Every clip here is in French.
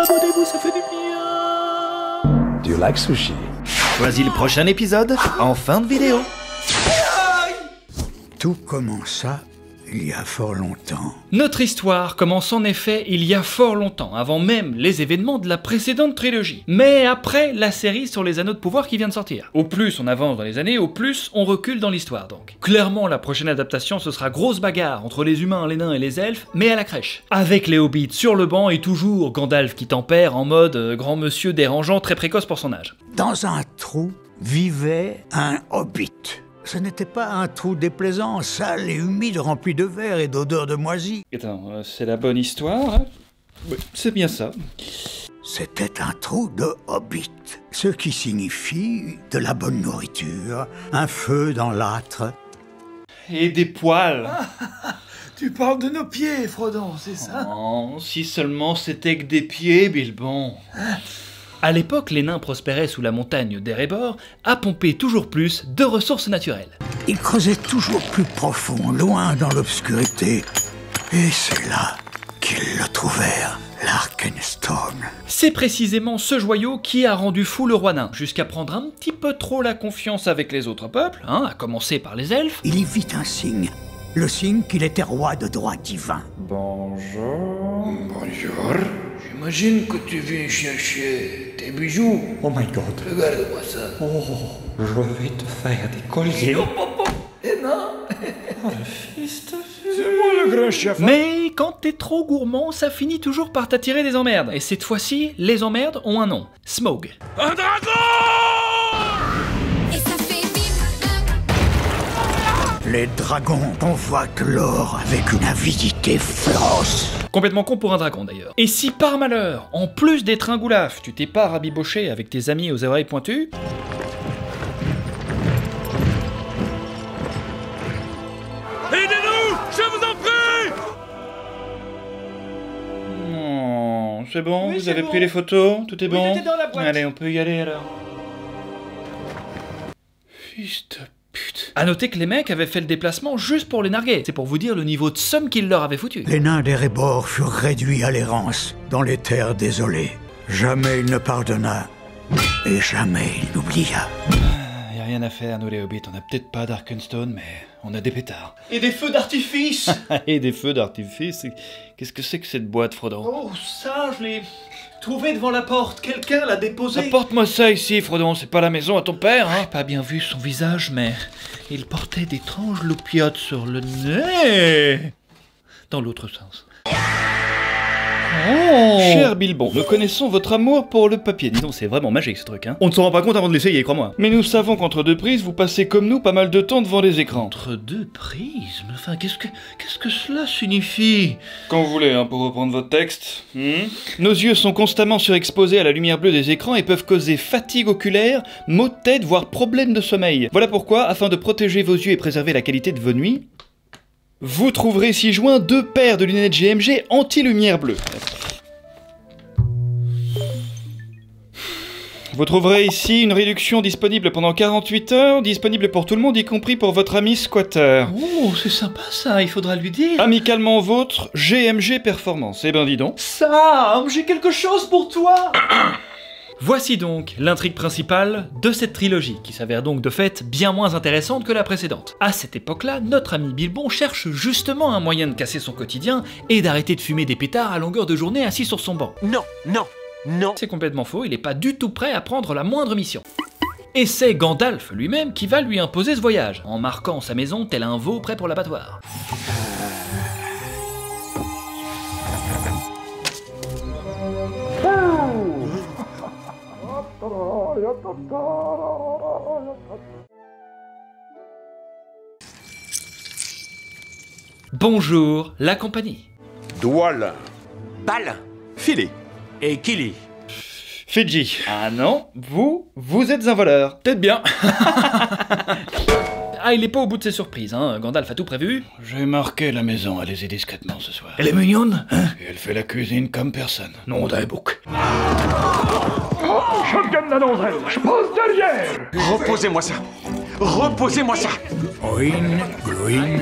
abonnez-vous, ça fait du bien. Do you like sushi? Choisis le prochain épisode en fin de vidéo. Tout commença il y a fort longtemps. Notre histoire commence en effet il y a fort longtemps, avant même les événements de la précédente trilogie. Mais après la série sur les Anneaux de Pouvoir qui vient de sortir. Au plus on avance dans les années, au plus on recule dans l'histoire donc. Clairement la prochaine adaptation ce sera grosse bagarre entre les humains, les nains et les elfes, mais à la crèche. Avec les hobbits sur le banc et toujours Gandalf qui tempère en mode grand monsieur dérangeant très précoce pour son âge. Dans un trou vivait un hobbit. Ce n'était pas un trou déplaisant, sale et humide, rempli de verre et d'odeurs de moisie. Attends, c'est la bonne histoire hein? Oui, c'est bien ça. C'était un trou de hobbit, ce qui signifie de la bonne nourriture, un feu dans l'âtre. Et des poils. Tu parles de nos pieds, Frodon, c'est ça? Oh, si seulement c'était que des pieds, Bilbon. À l'époque, les nains prospéraient sous la montagne d'Erebor, à pomper toujours plus de ressources naturelles. Ils creusaient toujours plus profond, loin dans l'obscurité. Et c'est là qu'ils le trouvèrent, l'Arkenstone. C'est précisément ce joyau qui a rendu fou le roi nain, jusqu'à prendre un petit peu trop la confiance avec les autres peuples, hein, à commencer par les elfes. Il y vit un signe, le signe qu'il était roi de droit divin. Bonjour. Bonjour. J'imagine que tu viens chercher tes bijoux. Oh my god. Regarde-moi ça. Oh, je vais te faire des colliers. Et non. Fils de... C'est moi le grand chef. Mais quand t'es trop gourmand, ça finit toujours par t'attirer des emmerdes. Et cette fois-ci, les emmerdes ont un nom. Smaug. Un dragon. Les dragons convoitent l'or avec une avidité féroce. Complètement con pour un dragon d'ailleurs. Et si par malheur, en plus d'être un goulaf, tu t'es pas rabiboché avec tes amis aux oreilles pointues... Aidez-nous, je vous en prie. Non, c'est bon, Oui, vous c'est avez bon. pris les photos, tout est Oui, bon. tout est dans la boîte. Allez, on peut y aller alors. Fils de pute. À noter que les mecs avaient fait le déplacement juste pour les narguer. C'est pour vous dire le niveau de somme qu'ils leur avaient foutu. Les nains d'Erebor furent réduits à l'errance dans les terres désolées. Jamais il ne pardonna et jamais il n'oublia. Y a rien à faire, nous les hobbits, on a peut-être pas d'Arkenstone, mais on a des pétards. Et des feux d'artifice. Et des feux d'artifice. Qu'est-ce que c'est que cette boîte, Frodon? Oh, ça, je l'ai trouvé devant la porte. Quelqu'un l'a déposé. Apporte-moi ça ici, Frodon, c'est pas la maison à ton père, hein? J'ai pas bien vu son visage, mais il portait d'étranges loupiottes sur le nez. Dans l'autre sens. Oh. Cher Bilbon, nous connaissons votre amour pour le papier. Dis donc, c'est vraiment magique ce truc, hein. On ne s'en rend pas compte avant de l'essayer, crois-moi. Mais nous savons qu'entre deux prises, vous passez comme nous pas mal de temps devant les écrans. Entre deux prises? Mais enfin, qu'est-ce que cela signifie? Quand vous voulez, hein, pour reprendre votre texte. Nos yeux sont constamment surexposés à la lumière bleue des écrans et peuvent causer fatigue oculaire, maux de tête, voire problèmes de sommeil. Voilà pourquoi, afin de protéger vos yeux et préserver la qualité de vos nuits, vous trouverez ci-joint 2 paires de lunettes GMG anti-lumière bleue. Vous trouverez ici une réduction disponible pendant 48 heures, disponible pour tout le monde, y compris pour votre ami squatter. Oh, c'est sympa ça, il faudra lui dire. Amicalement vôtre, GMG Performance. Eh ben dis donc. Sam, j'ai quelque chose pour toi. Voici donc l'intrigue principale de cette trilogie, qui s'avère donc de fait bien moins intéressante que la précédente. À cette époque-là, notre ami Bilbon cherche justement un moyen de casser son quotidien et d'arrêter de fumer des pétards à longueur de journée assis sur son banc. Non, non, non. C'est complètement faux, il est pas du tout prêt à prendre la moindre mission. Et c'est Gandalf lui-même qui va lui imposer ce voyage, en marquant sa maison tel un veau prêt pour l'abattoir. Bonjour, la compagnie. Doual. Balle. Filet. Et Kili. Fidji. Ah non, vous êtes un voleur. Peut-être bien. Ah, il est pas au bout de ses surprises, hein. Gandalf a tout prévu. J'ai marqué la maison, allez-y discrètement ce soir. Elle est mignonne, hein. Et elle fait la cuisine comme personne. Nom d'un bouc. Shotgun la donzelle, je pose derrière. Reposez-moi ça. Reposez-moi ça. Oin, Gloin,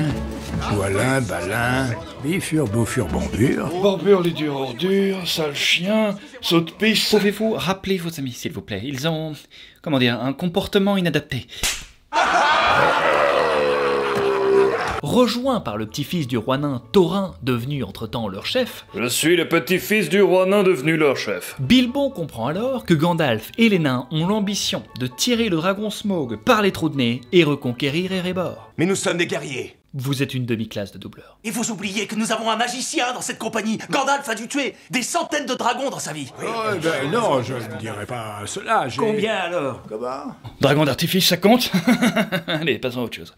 Voilà, balin, bifure, bouffure, bombure. Barbure, les durs ordures, sale chien, saute piste. Pouvez-vous rappeler vos amis, s'il vous plaît? Ils ont, comment dire, un comportement inadapté. Rejoint par le petit-fils du roi nain Thorin, devenu entre-temps leur chef, Je suis le petit-fils du roi nain devenu leur chef. Bilbon comprend alors que Gandalf et les nains ont l'ambition de tirer le dragon Smaug par les trous de nez et reconquérir Erebor. Mais nous sommes des guerriers. Vous êtes une demi-classe de doubleur. Et vous oubliez que nous avons un magicien dans cette compagnie. Gandalf a dû tuer des centaines de dragons dans sa vie. Oh, ben non, je ne dirais pas cela. Combien alors? Comment? Dragon d'artifice, ça compte? Allez, passons à autre chose.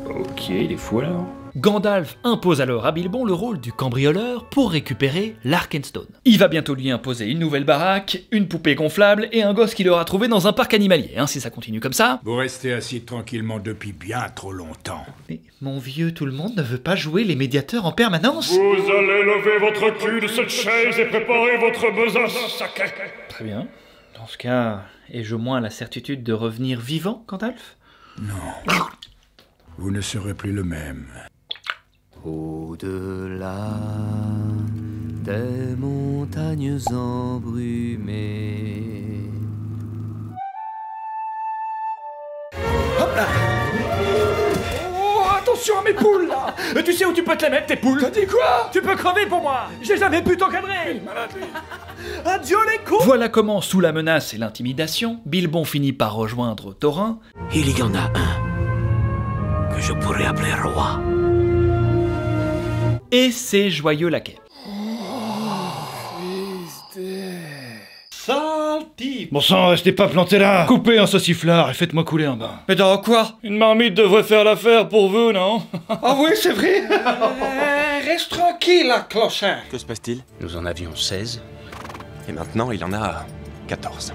Ok, il est fou alors. Gandalf impose alors à Bilbon le rôle du cambrioleur pour récupérer l'Arkenstone. Il va bientôt lui imposer une nouvelle baraque, une poupée gonflable et un gosse qu'il aura trouvé dans un parc animalier, si ça continue comme ça. Vous restez assis tranquillement depuis bien trop longtemps. Mais mon vieux, tout le monde ne veut pas jouer les médiateurs en permanence. Vous allez lever votre cul de cette chaise et préparer votre besace sacrée. Très bien. Dans ce cas, ai-je au moins la certitude de revenir vivant, Gandalf? Non. Vous ne serez plus le même. Au-delà des montagnes embrumées. Oh, attention à mes poules, là! Tu sais où tu peux te les mettre, tes poules? T'as dit quoi? Tu peux crever pour moi! J'ai jamais pu t'encadrer! Adieu les cons! Voilà comment, sous la menace et l'intimidation, Bilbon finit par rejoindre Thorin. Il y en a un que je pourrais appeler roi. Et ses joyeux laquais. Sale type. Bon sang, restez pas planté là. Coupez un sauciflard et faites-moi couler un bain. Mais dans quoi? Une marmite devrait faire l'affaire pour vous, non? Ah oui, c'est vrai. Reste tranquille, là, clochard. Que se passe-t-il? Nous en avions 16, et maintenant il en a 14.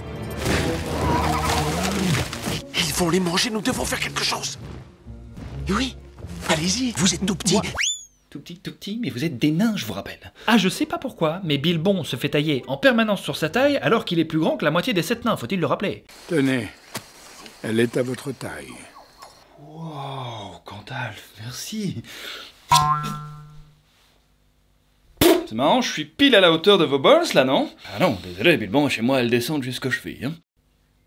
Ils vont les manger, nous devons faire quelque chose. Oui, allez-y, vous êtes tout petits. Tout petit, mais vous êtes des nains, je vous rappelle. Ah, je sais pas pourquoi, mais Bilbon se fait tailler en permanence sur sa taille alors qu'il est plus grand que la moitié des 7 nains, faut-il le rappeler? Tenez, elle est à votre taille. Wow, Gandalf, merci. C'est marrant, je suis pile à la hauteur de vos balls là, non? Ah non, désolé, Bilbon, chez moi elles descendent jusqu'aux chevilles.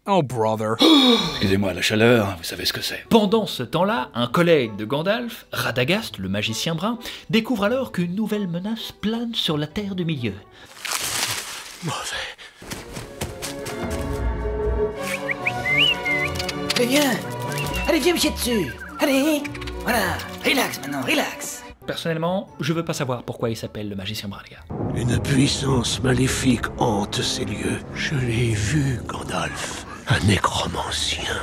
Oh, brother. Excusez-moi, la chaleur, vous savez ce que c'est. Pendant ce temps-là, un collègue de Gandalf, Radagast, le magicien brun, découvre alors qu'une nouvelle menace plane sur la Terre du Milieu. Allez, viens me chier dessus. Allez, voilà. Relax maintenant, relax. Personnellement, je veux pas savoir pourquoi il s'appelle le magicien brun, les gars. Une puissance maléfique hante ces lieux. Je l'ai vu, Gandalf. Un nécromancien.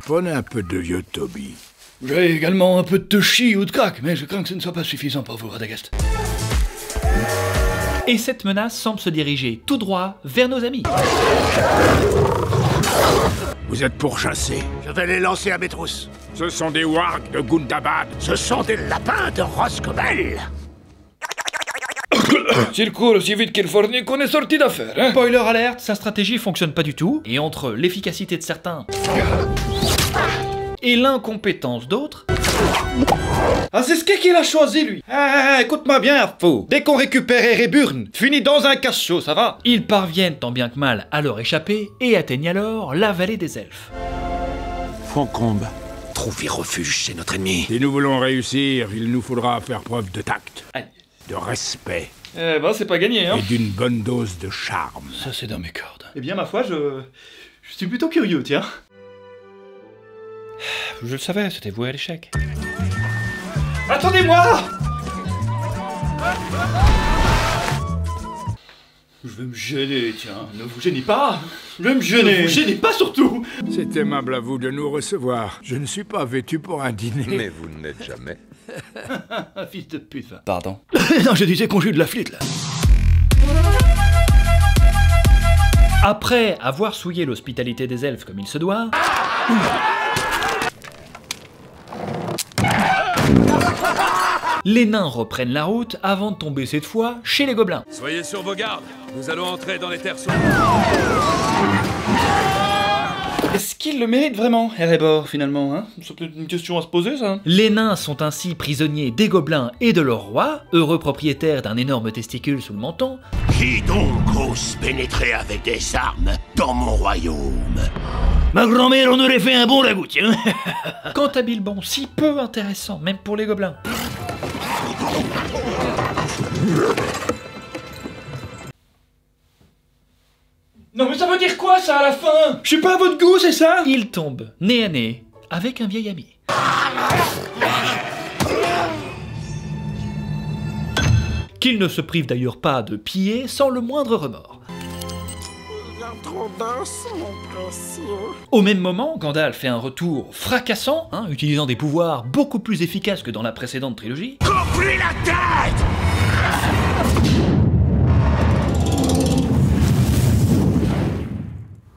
Prenez un peu de vieux Toby. J'ai également un peu de chi ou de crack, mais je crains que ce ne soit pas suffisant pour vous, Radagast. Et cette menace semble se diriger tout droit vers nos amis. Vous êtes pourchassés. Je vais les lancer à mes trousses. Ce sont des wargs de Gundabad. Ce sont des lapins de Roscobel. S'il court aussi vite qu'il fournit qu'on est sorti d'affaire, hein? Spoiler alerte, sa stratégie fonctionne pas du tout, et entre l'efficacité de certains et l'incompétence d'autres... Ah, c'est ce qu'il a choisi, lui. Ah, écoute-moi bien, fou. Dès qu'on récupère Ereburn, finis dans un cache-chaud, ça va? Ils parviennent tant bien que mal à leur échapper et atteignent alors la vallée des elfes. Fancombe. Trouver refuge chez notre ennemi. Si nous voulons réussir, il nous faudra faire preuve de tact, Aïe. de respect Eh ben, c'est pas gagné, hein? et d'une bonne dose de charme. Ça, c'est dans mes cordes. Eh bien, ma foi, je suis plutôt curieux, tiens. Je le savais, c'était voué à l'échec. Attendez-moi! Je vais me gêner, tiens. Ne vous gênez pas. Je vais me gêner. Ne vous gênez pas surtout. C'est aimable à vous de nous recevoir. Je ne suis pas vêtu pour un dîner. Mais vous ne l'êtes jamais. Un fils de pute, va. Pardon. Non, je disais qu'on joue de la flûte, là. Après avoir souillé l'hospitalité des elfes comme il se doit... Les nains reprennent la route avant de tomber cette fois chez les gobelins. Soyez sur vos gardes, nous allons entrer dans les terres sauvages. Qu'est-ce qu'il le mérite vraiment, Erebor, finalement, hein? C'est peut-être une question à se poser, ça. Les nains sont ainsi prisonniers des gobelins et de leur roi, heureux propriétaires d'un énorme testicule sous le menton. Qui donc ose pénétrer avec des armes dans mon royaume? Ma grand-mère en aurait fait un bon ragoût, tiens. Quant à Bilbon, si peu intéressant, même pour les gobelins. Non mais ça veut dire quoi ça à la fin? Je suis pas à votre goût, c'est ça? Il tombe, nez à nez, avec un vieil ami. Qu'il ne se prive d'ailleurs pas de piller sans le moindre remords. Au même moment, Gandalf fait un retour fracassant, utilisant des pouvoirs beaucoup plus efficaces que dans la précédente trilogie. Coupe-lui la tête!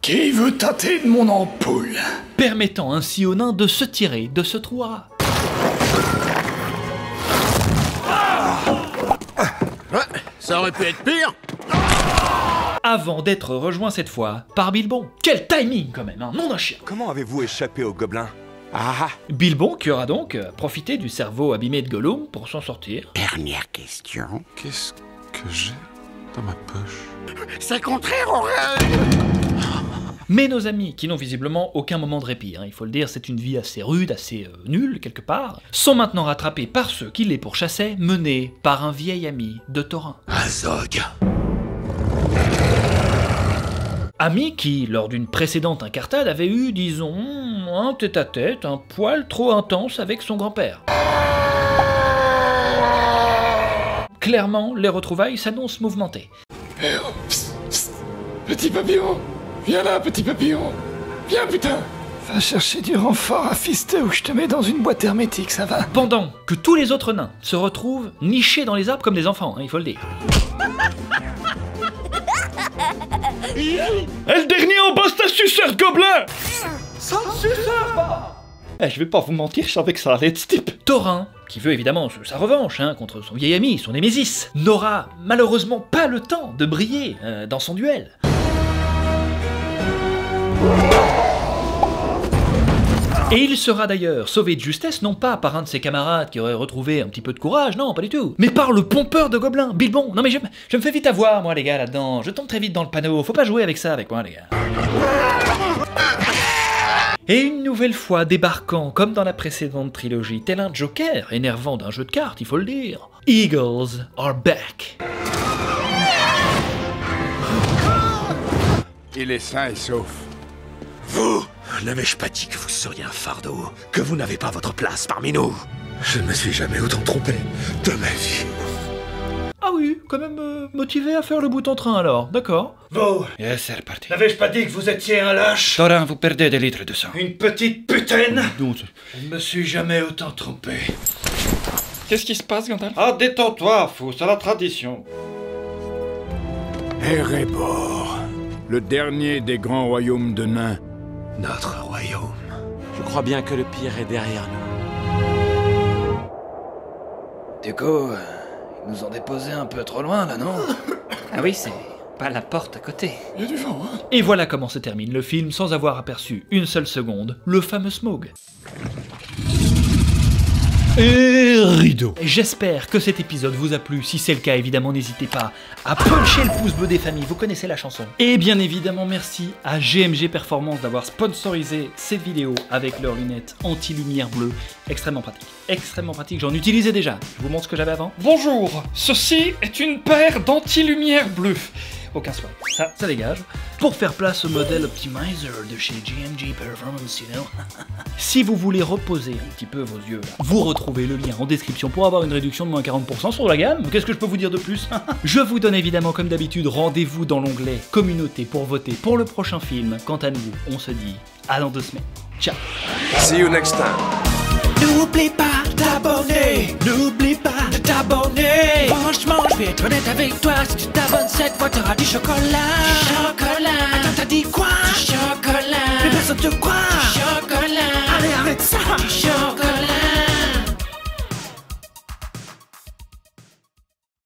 Qui veut tâter de mon ampoule? Permettant ainsi aux nains de se tirer de ce trou à rats. Ouais, ça aurait pu être pire. Avant d'être rejoint cette fois par Bilbon. Quel timing quand même, nom d'un chien. Comment avez-vous échappé aux gobelins? Bilbon qui aura donc profité du cerveau abîmé de Gollum pour s'en sortir. Dernière question. Qu'est-ce que j'ai dans ma poche? C'est contraire aux règles. Mais nos amis, qui n'ont visiblement aucun moment de répit, il faut le dire, c'est une vie assez rude, assez nulle quelque part, sont maintenant rattrapés par ceux qui les pourchassaient, menés par un vieil ami de Thorin. Azog. Ami qui, lors d'une précédente incartade, avait eu, disons, un tête-à-tête, un poil trop intense avec son grand-père. Clairement, les retrouvailles s'annoncent mouvementées. Petit papillon, viens là, petit papillon. Viens, putain. Va chercher du renfort à fister ou je te mets dans une boîte hermétique, ça va? Pendant que tous les autres nains se retrouvent nichés dans les arbres comme des enfants, il faut le dire. Et le dernier en bas, c'est un suceur de gobelin! Ça ne suffit pas! Je vais pas vous mentir, je savais que ça allait être ce type. Thorin, qui veut évidemment sa revanche contre son vieil ami, son némésis, n'aura malheureusement pas le temps de briller dans son duel. Et il sera d'ailleurs sauvé de justesse, non pas par un de ses camarades qui aurait retrouvé un petit peu de courage, non, pas du tout, mais par le pompeur de gobelins, Bilbon. Non mais je me fais vite avoir, moi les gars, là-dedans. Je tombe très vite dans le panneau, faut pas jouer avec ça avec moi, les gars. Et une nouvelle fois débarquant, comme dans la précédente trilogie, tel un joker énervant d'un jeu de cartes, il faut le dire. Eagles are back. Il est sain et sauf. Vous, n'avais-je pas dit que vous seriez un fardeau? Que vous n'avez pas votre place parmi nous? Je ne me suis jamais autant trompé de ma vie. Ah oui, quand même motivé à faire le bout en train alors, d'accord. Vous, Yes, c'est reparti. n'avais-je pas dit que vous étiez un lâche? Thorin, vous perdez des litres de sang. Une petite putaine? Donc, Je ne me suis jamais autant trompé. qu'est-ce qui se passe, Gandalf? Ah, détends-toi, fou, c'est la tradition. Erebor, le dernier des grands royaumes de nains. Notre royaume. Je crois bien que le pire est derrière nous. Du coup, ils nous ont déposé un peu trop loin, là, non? Ah oui, c'est pas la porte à côté. Il y a du vent, hein? Et voilà comment se termine le film sans avoir aperçu une seule seconde le fameux Smaug. Et rideau. J'espère que cet épisode vous a plu. Si c'est le cas, évidemment, n'hésitez pas à puncher le pouce bleu des familles. Vous connaissez la chanson. Et bien évidemment, merci à GMG Performance d'avoir sponsorisé cette vidéo avec leurs lunettes anti-lumière bleue. Extrêmement pratique. Extrêmement pratique. J'en utilisais déjà. Je vous montre ce que j'avais avant. Bonjour, ceci est une paire d'anti-lumière bleue. Aucun soin. Ça dégage. Pour faire place au modèle Optimizer de chez GMG Performance, you know. Si vous voulez reposer un petit peu vos yeux, vous retrouvez le lien en description pour avoir une réduction de moins 40% sur la gamme. Qu'est-ce que je peux vous dire de plus? Je vous donne évidemment comme d'habitude rendez-vous dans l'onglet Communauté pour voter pour le prochain film. Quant à nous, on se dit à dans 2 semaines. Ciao. See you next time. N'oublie pas de t'abonner. N'oublie pas de t'abonner. Franchement, je vais être honnête avec toi. Si tu t'abonnes cette fois, t'auras du chocolat. Du chocolat. Attends, t'as dit quoi? Du chocolat. Mais personne te croit.